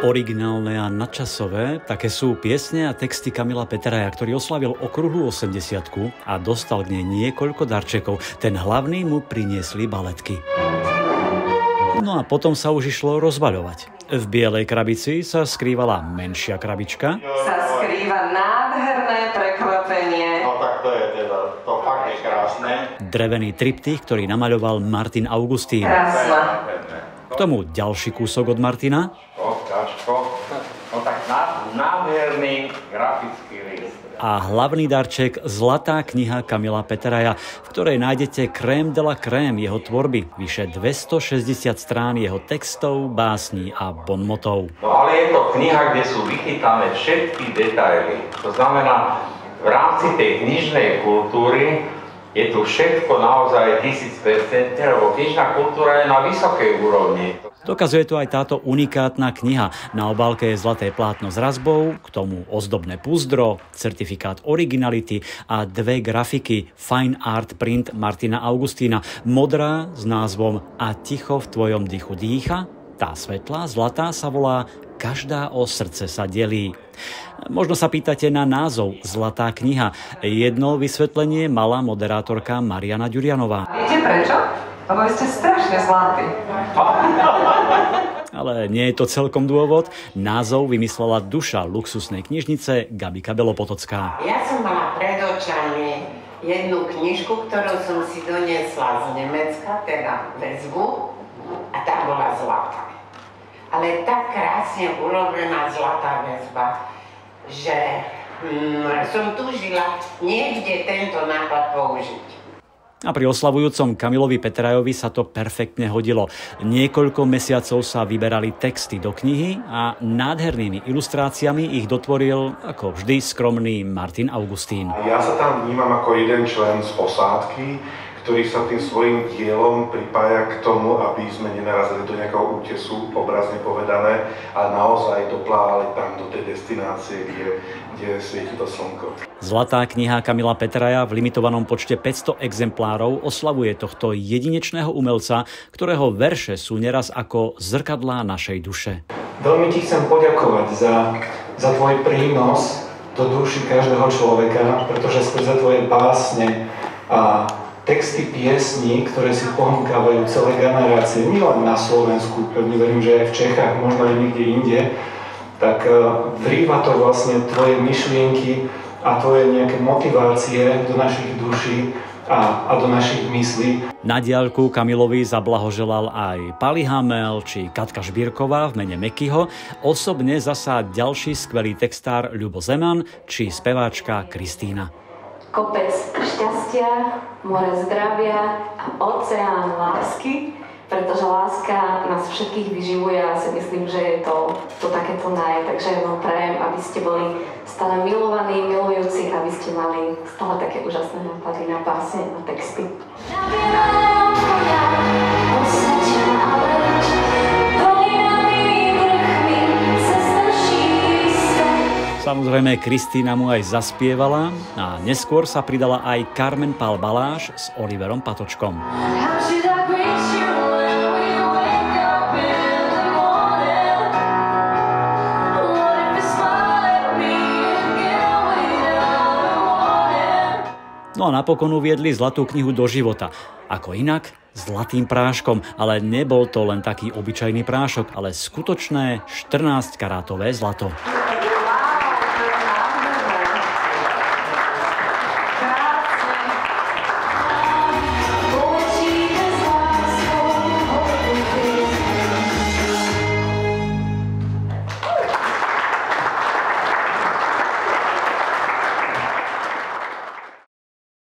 Originálne a nadčasové, také sú piesne a texty Kamila Peteraja, ktorý oslavil okrúhlu 80-ku a dostal k nej niekoľko darčekov. Ten hlavný mu priniesli baletky. No a potom sa už išlo rozvaľovať. V bielej krabici sa skrývala menšia krabička. Sa skrýva nádherné prekvapenie. No tak to je teda, to fakt je krásne. Drevený triptych, ktorý namaľoval Martin Augustín. Krásna. K tomu ďalší kúsok od Martina. No tak nádherný grafický list. A hlavný darček Zlatá kniha Kamila Peteraja, v ktorej nájdete crème de la crème jeho tvorby, vyše 260 strán jeho textov, básní a bonmotov. No ale je to kniha, kde sú vychytané všetky detaily. To znamená, v rámci tej knižnej kultúry je tu všetko naozaj 1000%, lebo knižná kultúra je na vysokej úrovni. Dokazuje to aj táto unikátna kniha. Na obálke je zlaté plátno s razbou, k tomu ozdobné púzdro, certifikát originality a dve grafiky Fine Art Print Martina Augustína. Modrá s názvom A ticho v tvojom dychu dýcha, tá svetlá, zlatá sa volá Každá o srdce sa delí. Možno sa pýtate na názov Zlatá kniha. Jedno vysvetlenie mala moderátorka Mariana Ďurianová. Viete prečo? Lebo vy ste strašne zlatí. Ale nie je to celkom dôvod. Názov vymyslela duša luxusnej knižnice Gabika Belopotocká. Ja som mala pred očami jednu knižku, ktorú som si doniesla z Nemecka, teda väzbu, a tá bola zlatá. Ale tak krásne urobená zlatá väzba, že som túžila niekde tento nápad použiť. A pri oslavujúcom Kamilovi Peterajovi sa to perfektne hodilo. Niekoľko mesiacov sa vyberali texty do knihy a nádhernými ilustráciami ich dotvoril, ako vždy, skromný Martin Augustín. Ja sa tam vnímam ako jeden člen z posádky, ktorý sa tým svojím dielom pripája k tomu, aby sme nenarazili do nejakého útesu, obrazne povedané, a naozaj doplávali tam do tej destinácie, kde svieti to slnko. Zlatá kniha Kamila Peteraja v limitovanom počte 500 exemplárov oslavuje tohto jedinečného umelca, ktorého verše sú neraz ako zrkadlá našej duše. Veľmi ti chcem poďakovať za tvoj prínos do duši každého človeka, pretože skrze tvoje básne a texty piesní, ktoré si ponúkavajú celé generácie, nielen na Slovensku, pevne verím, že aj v Čechách, možno aj niekde inde, tak vrýva to vlastne tvoje myšlienky a tvoje nejaké motivácie do našich duší a do našich myslí. Na diaľku Kamilovi zablahoželal aj Pali Hamel či Katka Žbírková v mene Mekyho, osobne zasa ďalší skvelý textár Ľubo Zeman či speváčka Kristína. Kopec šťastia, more zdravia a oceán lásky, pretože láska nás všetkých vyživuje a si myslím, že je to takéto takže vám prajem, aby ste boli stále milovaní, milujúci, aby ste mali stále také úžasné nápady na básne a texty. Samozrejme, Kristína mu aj zaspievala a neskôr sa pridala aj Carmen Pál Baláš s Oliverom Patočkom. No a napokon uviedli Zlatú knihu do života. Ako inak? Zlatým práškom. Ale nebol to len taký obyčajný prášok, ale skutočné 14-karátové zlato.